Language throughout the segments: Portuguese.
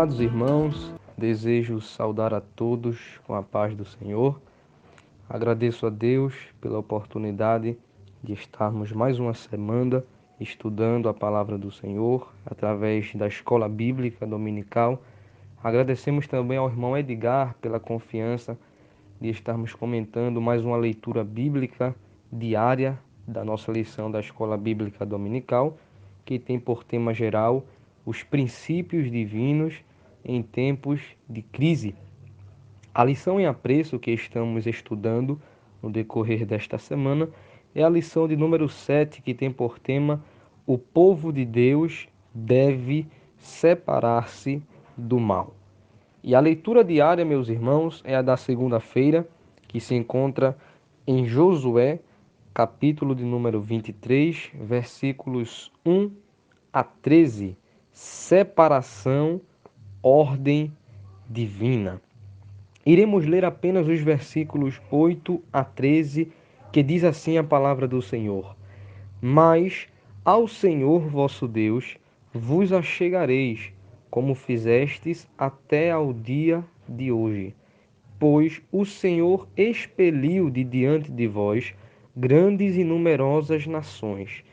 Amados irmãos, desejo saudar a todos com a paz do Senhor. Agradeço a Deus pela oportunidade de estarmos mais uma semana estudando a palavra do Senhor através da escola bíblica dominical. Agradecemos também ao irmão Edgar pela confiança de estarmos comentando mais uma leitura bíblica diária da nossa lição da escola bíblica dominical, que tem por tema geral os princípios divinos em tempos de crise. A lição em apreço que estamos estudando no decorrer desta semana é a lição de número 7, que tem por tema o povo de Deus deve separar-se do mal. E a leitura diária, meus irmãos, é a da segunda-feira, que se encontra em Josué, capítulo de número 23, versículos 1 a 13. Separação, ordem divina. Iremos ler apenas os versículos 8 a 13, que diz assim a palavra do Senhor: Mas ao Senhor vosso Deus vos achegareis, como fizestes até ao dia de hoje. Pois o Senhor expeliu de diante de vós grandes e numerosas nações.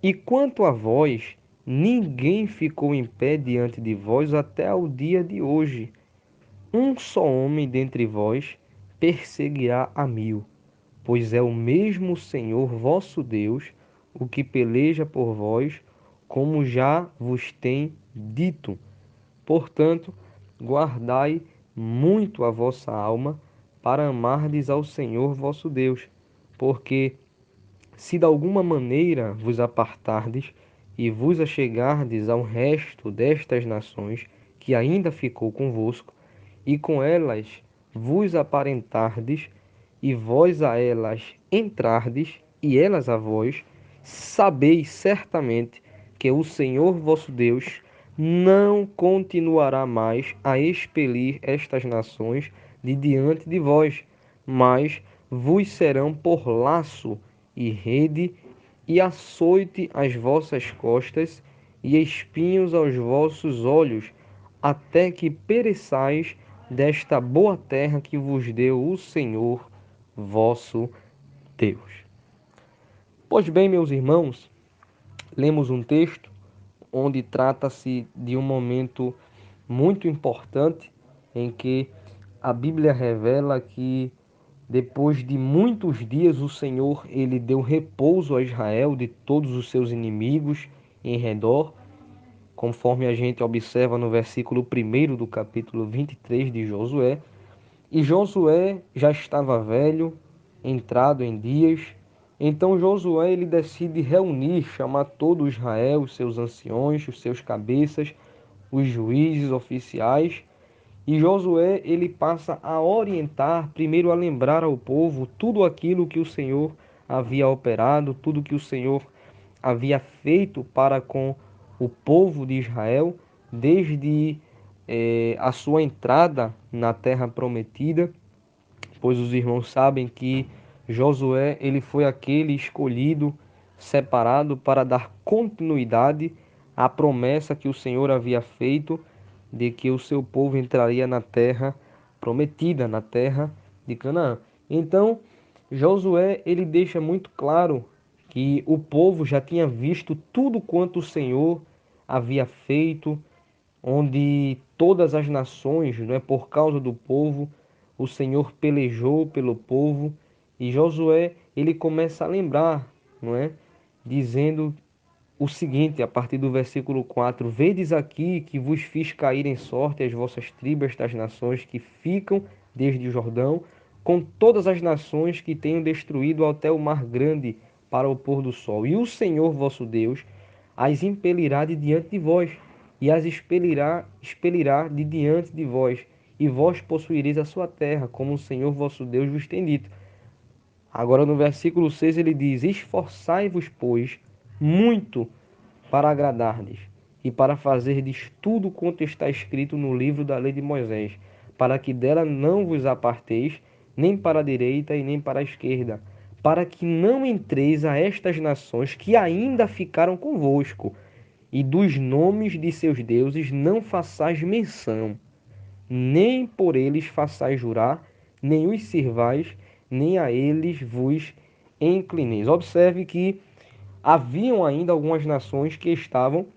E quanto a vós, ninguém ficou em pé diante de vós até ao dia de hoje. Um só homem dentre vós perseguirá a 1000, pois é o mesmo Senhor vosso Deus o que peleja por vós, como já vos tem dito. Portanto, guardai muito a vossa alma para amardes ao Senhor vosso Deus, porque se de alguma maneira vos apartardes e vos achegardes ao resto destas nações que ainda ficou convosco, e com elas vos aparentardes, e vós a elas entrardes, e elas a vós, sabeis certamente que o Senhor vosso Deus não continuará mais a expelir estas nações de diante de vós, mas vos serão por laço e rede, e açoite às vossas costas, e espinhos aos vossos olhos, até que pereçais desta boa terra que vos deu o Senhor vosso Deus. Pois bem, meus irmãos, lemos um texto onde trata-se de um momento muito importante em que a Bíblia revela que depois de muitos dias o Senhor ele deu repouso a Israel de todos os seus inimigos em redor, conforme a gente observa no versículo 1 do capítulo 23 de Josué. E Josué já estava velho, entrado em dias. Então Josué ele decide reunir, chamar todo Israel, os seus anciões, os seus cabeças, os juízes, oficiais. E Josué ele passa a orientar, primeiro a lembrar ao povo tudo aquilo que o Senhor havia operado, tudo que o Senhor havia feito para com o povo de Israel, desde a sua entrada na terra prometida, pois os irmãos sabem que Josué ele foi aquele escolhido, separado para dar continuidade à promessa que o Senhor havia feito de que o seu povo entraria na terra prometida, na terra de Canaã. Então, Josué ele deixa muito claro que o povo já tinha visto tudo quanto o Senhor havia feito, onde todas as nações, não é, por causa do povo, o Senhor pelejou pelo povo, e Josué ele começa a lembrar, não é, dizendo o seguinte, a partir do versículo 4: Vedes aqui que vos fiz cair em sorte as vossas tribos das nações que ficam desde o Jordão, com todas as nações que tenho destruído até o mar grande para o pôr do sol. E o Senhor vosso Deus as impelirá de diante de vós, e as expelirá de diante de vós, e vós possuireis a sua terra, como o Senhor vosso Deus vos tem dito. Agora no versículo 6 ele diz: Esforçai-vos, pois, muito para agradardes, e para fazerdes tudo quanto está escrito no livro da lei de Moisés, para que dela não vos aparteis, nem para a direita e nem para a esquerda, para que não entreis a estas nações que ainda ficaram convosco, e dos nomes de seus deuses não façais menção, nem por eles façais jurar, nem os sirvais, nem a eles vos inclineis. Observe que haviam ainda algumas nações que estavam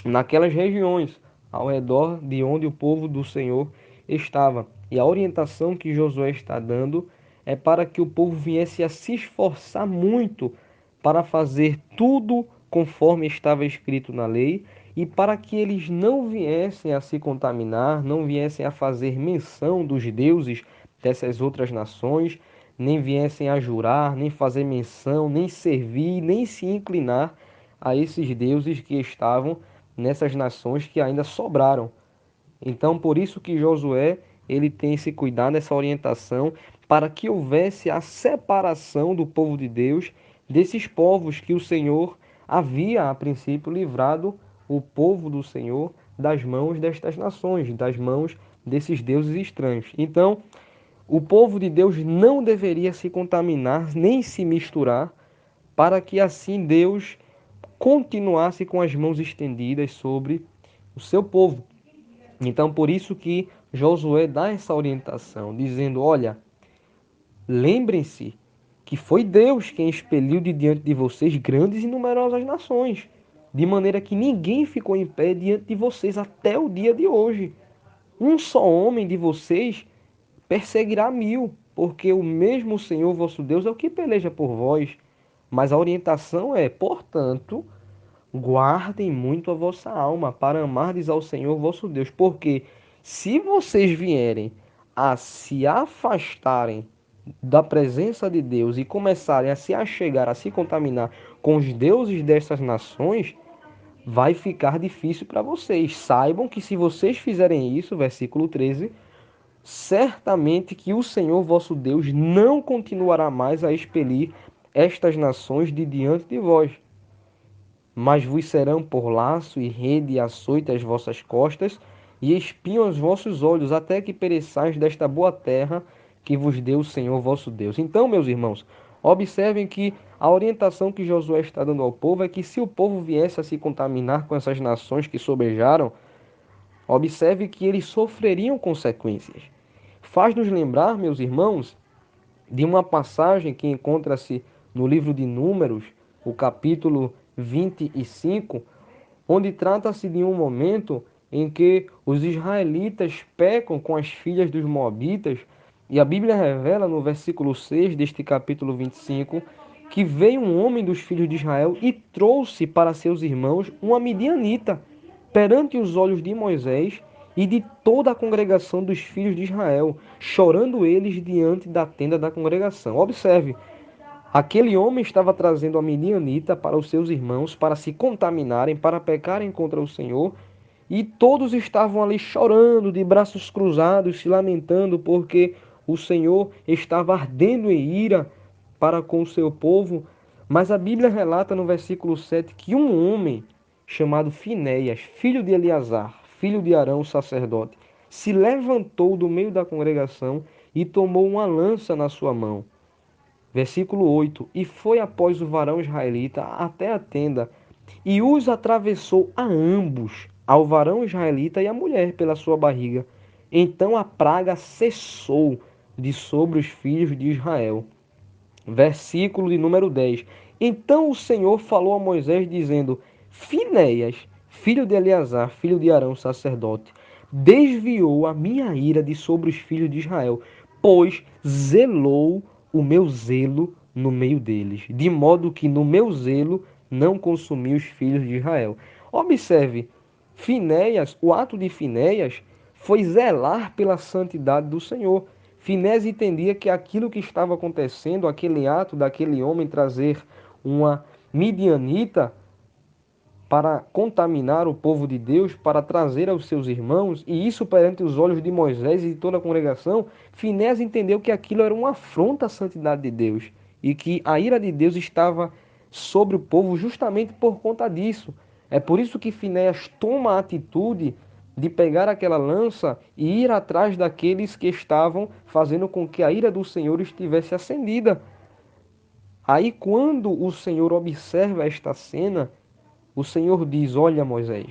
naquelas regiões, ao redor de onde o povo do Senhor estava. E a orientação que Josué está dando é para que o povo viesse a se esforçar muito para fazer tudo conforme estava escrito na lei e para que eles não viessem a se contaminar, não viessem a fazer menção dos deuses dessas outras nações, nem viessem a jurar, nem fazer menção, nem servir, nem se inclinar a esses deuses que estavam nessas nações que ainda sobraram. Então, por isso que Josué, ele tem esse cuidado, essa orientação, para que houvesse a separação do povo de Deus desses povos que o Senhor havia, a princípio, livrado o povo do Senhor das mãos destas nações, das mãos desses deuses estranhos. Então, o povo de Deus não deveria se contaminar nem se misturar, para que assim Deus continuasse com as mãos estendidas sobre o seu povo. Então, por isso que Josué dá essa orientação, dizendo: olha, lembrem-se que foi Deus quem expeliu de diante de vocês grandes e numerosas nações, de maneira que ninguém ficou em pé diante de vocês até o dia de hoje. Um só homem de vocês perseguirá 1000, porque o mesmo Senhor vosso Deus é o que peleja por vós. Mas a orientação é, portanto, guardem muito a vossa alma para amardes ao Senhor vosso Deus, porque se vocês vierem a se afastarem da presença de Deus e começarem a se achegar, a se contaminar com os deuses dessas nações, vai ficar difícil para vocês. Saibam que se vocês fizerem isso, versículo 13, certamente que o Senhor vosso Deus não continuará mais a expelir estas nações de diante de vós, mas vos serão por laço e rede e açoite as vossas costas, e espinho aos vossos olhos, até que pereçais desta boa terra que vos deu o Senhor vosso Deus. Então, meus irmãos, observem que a orientação que Josué está dando ao povo é que se o povo viesse a se contaminar com essas nações que sobejaram, observe que eles sofreriam consequências. Faz-nos lembrar, meus irmãos, de uma passagem que encontra-se no livro de Números, o capítulo 25, onde trata-se de um momento em que os israelitas pecam com as filhas dos moabitas, e a Bíblia revela no versículo 6 deste capítulo 25 que veio um homem dos filhos de Israel e trouxe para seus irmãos uma midianita perante os olhos de Moisés e de toda a congregação dos filhos de Israel, chorando eles diante da tenda da congregação. Observe, aquele homem estava trazendo a midianita para os seus irmãos para se contaminarem, para pecarem contra o Senhor, e todos estavam ali chorando, de braços cruzados, se lamentando, porque o Senhor estava ardendo em ira para com o seu povo. Mas a Bíblia relata no versículo 7 que um homem chamado Finéias, filho de Eleazar, filho de Arão, sacerdote, se levantou do meio da congregação e tomou uma lança na sua mão. Versículo 8: E foi após o varão israelita até a tenda, e os atravessou a ambos, ao varão israelita e à mulher, pela sua barriga. Então a praga cessou de sobre os filhos de Israel. Versículo de número 10. Então o Senhor falou a Moisés, dizendo: Finéias, filho de Eleazar, filho de Arão, sacerdote, desviou a minha ira de sobre os filhos de Israel, pois zelou o meu zelo no meio deles, de modo que no meu zelo não consumi os filhos de Israel. Observe, Finéias, o ato de Finéias foi zelar pela santidade do Senhor. Finéias entendia que aquilo que estava acontecendo, aquele ato daquele homem trazer uma midianita para contaminar o povo de Deus, para trazer aos seus irmãos, e isso perante os olhos de Moisés e de toda a congregação, Finéias entendeu que aquilo era uma afronta à santidade de Deus, e que a ira de Deus estava sobre o povo justamente por conta disso. É por isso que Finéias toma a atitude de pegar aquela lança e ir atrás daqueles que estavam fazendo com que a ira do Senhor estivesse acendida. Aí, quando o Senhor observa esta cena, o Senhor diz: olha, Moisés,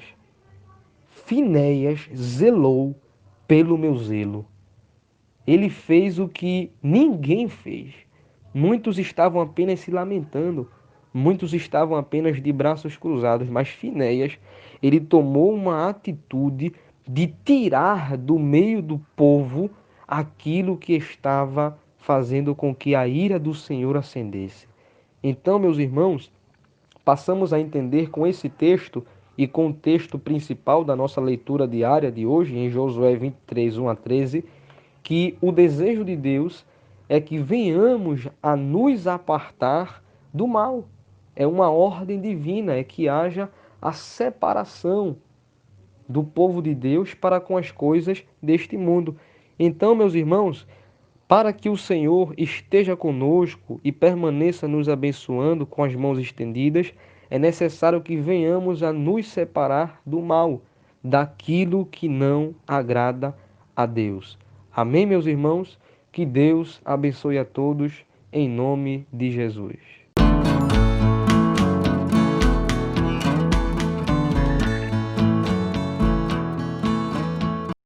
Finéias zelou pelo meu zelo. Ele fez o que ninguém fez. Muitos estavam apenas se lamentando, muitos estavam apenas de braços cruzados, mas Finéias, ele tomou uma atitude de tirar do meio do povo aquilo que estava fazendo com que a ira do Senhor acendesse. Então, meus irmãos, passamos a entender com esse texto e com o texto principal da nossa leitura diária de hoje, em Josué 23, 1 a 13, que o desejo de Deus é que venhamos a nos apartar do mal. É uma ordem divina, é que haja a separação do povo de Deus para com as coisas deste mundo. Então, meus irmãos, para que o Senhor esteja conosco e permaneça nos abençoando com as mãos estendidas, é necessário que venhamos a nos separar do mal, daquilo que não agrada a Deus. Amém, meus irmãos? Que Deus abençoe a todos, em nome de Jesus.